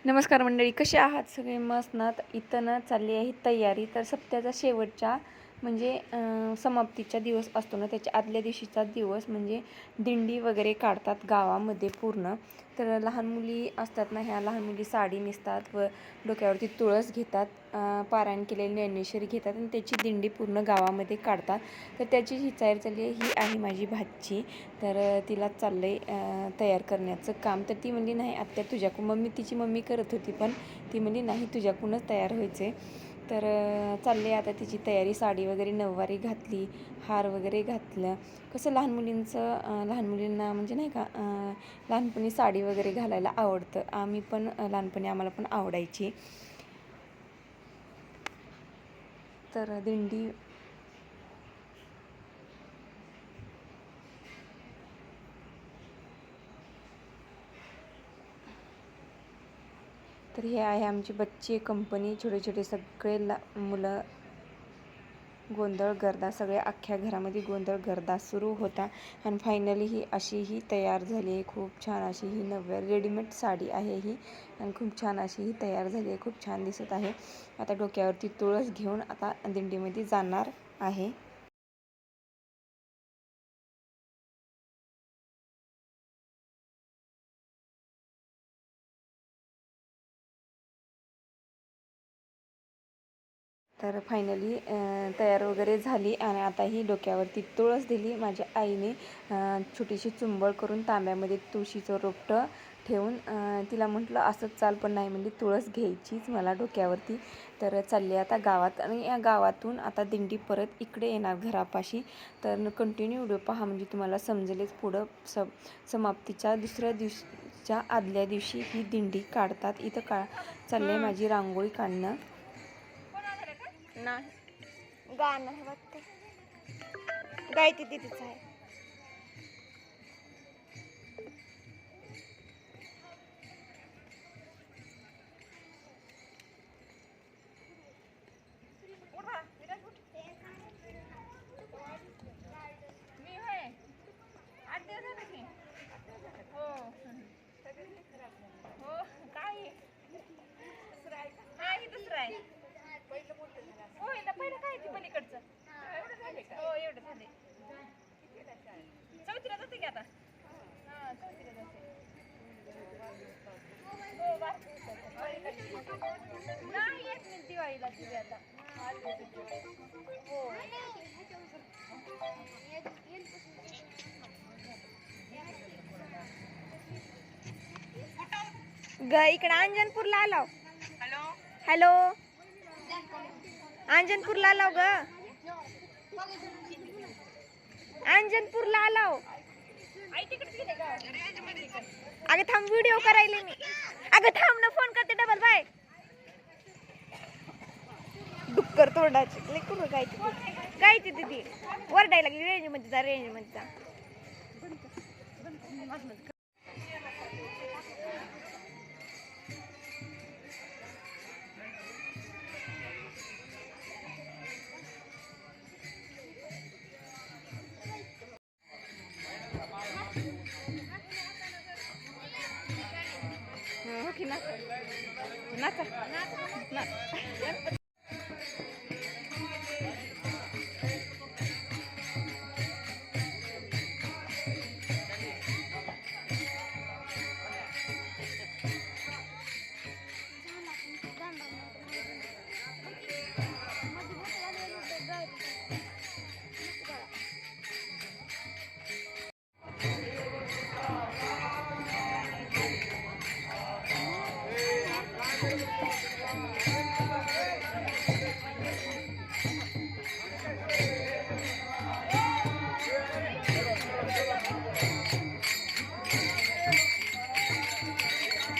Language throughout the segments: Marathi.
नमस्कार मंडळी, कसे आहात सगळे? मस्त ना. इथं ना चालली आहे तयारी. तर सप्त्याचा शेवटच्या म्हणजे समाप्तीचा दिवस असतो ना, त्याच्या आदल्या दिवशीचा दिवस म्हणजे दिंडी वगैरे काढतात गावामध्ये पूर्ण. तर लहान मुली असतात ना, ह्या लहान मुली साडी नेसतात व डोक्यावरती तुळस घेतात, पारायण केलेली ज्ञानेश्वरी घेतात आणि त्याची दिंडी पूर्ण गावामध्ये काढतात. तर त्याची ही तयारी चालली आहे. ही आहे माझी भाची. तर तिला चाललं आहे तयार करण्याचं काम. तर ती म्हणली नाही आत्या तुझ्याकडून, तिची मम्मी करत होती पण ती म्हणली नाही तुझ्याकडूनच तयार व्हायचे. तर चालले आता तिची तयारी. साडी वगैरे नऊवारी घातली, हार वगैरे घातलं. कसं लहान मुलींना म्हणजे नाही का लहानपणी साडी वगैरे घालायला आवडतं. आम्ही पण लहानपणी आम्हाला पण आवडायची. तर दिंडी तर हे आहे आमची बच्चे कंपनी. छोटे छोटे सगळे मुलं गोंधळ गर्दा, सगळ्या अख्ख्या घरामध्ये गोंधळ गर्दा सुरू होता. आणि फायनली ही अशी ही तयार झाली आहे. खूप छान अशी ही नव्या रेडीमेड साडी आहे ही, आणि खूप छान अशी ही तयार झाली आहे. खूप छान दिसत आहे. आता डोक्यावरती तुळस घेऊन आता दिंडीमध्ये जाणार आहे. तर फायनली तयार वगैरे झाली आणि आता ही डोक्यावरती तुळस दिली माझ्या आईने. छोटीशी चुंबळ करून तांब्यामध्ये तुळशीचं रोपटं ठेवून तिला म्हटलं असंच चाल, पण नाही म्हणजे तुळस घ्यायचीच मला डोक्यावरती. तर चालली आता गावात, आणि या गावातून आता दिंडी परत इकडे येणार घरापाशी. तर कंटिन्यू व्हिडिओ पहा म्हणजे तुम्हाला समजेलच. पुढं समाप्तीच्या दुसऱ्या दिवशीच्या आदल्या दिवशी ही दिंडी काढतात. इथं चालली आहे माझी रांगोळी काढणं. नाही गाणं हे वाटतं गायती दिदीच आहे. पहिलं काय ते पलीकडचं हो एवढं झाले. चौथीला जाते की आता. हां चौथीला जाते. हो नाही येत मी दिवाळीला दिली आता. हो ग इकडे अंजनपूरला आलो. हॅलो हॅलो अंजनपूरला आलो ग. अंजनपूरला आलो. अगं थांब व्हिडिओ करायले मी. अगं थांब ना, फोन करते डबल. बाय. डुक्कर तोंडाची लेकरू गायची दीदी वरडायला लागली. रेंज मध्ये जा, रेंज मध्ये जा. की नाचा नाचा नाचा.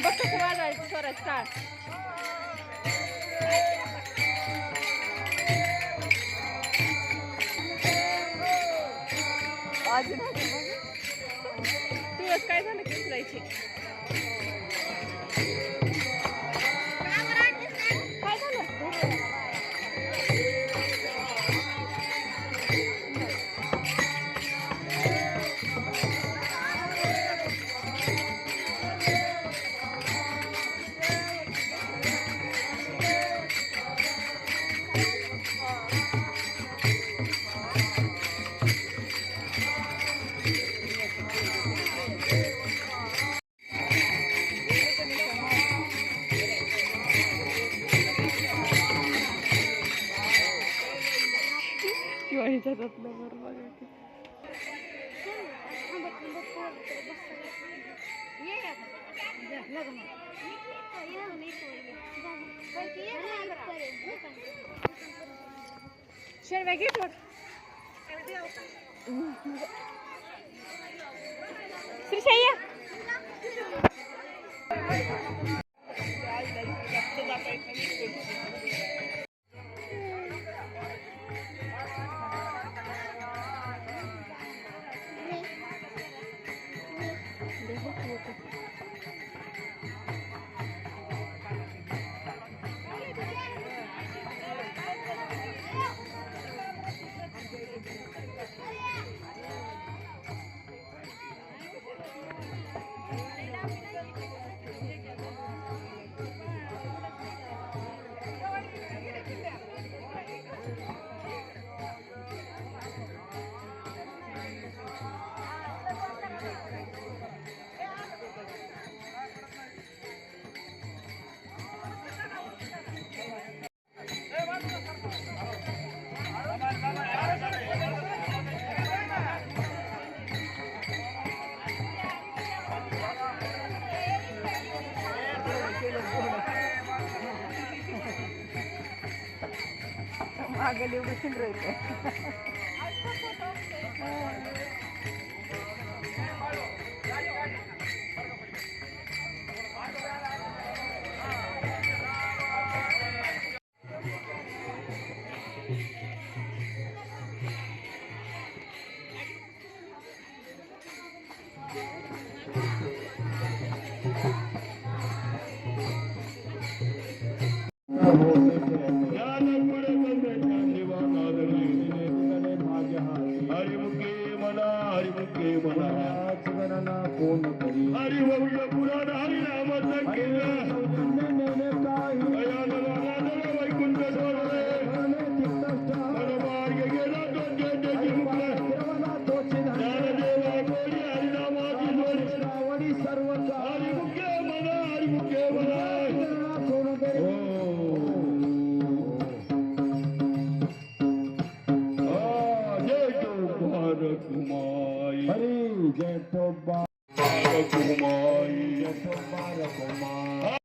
बघ कसं वाजवायचं स्वराज काळ. दिवस काय झालं की उचलायची. काय झालं रत्नाभर बघा की. शेरव्या घे थोड. श्रीशैया मागेल एवढं शिंद्रायचं. हरिवंश पुराण हरिनाम संकीर्तन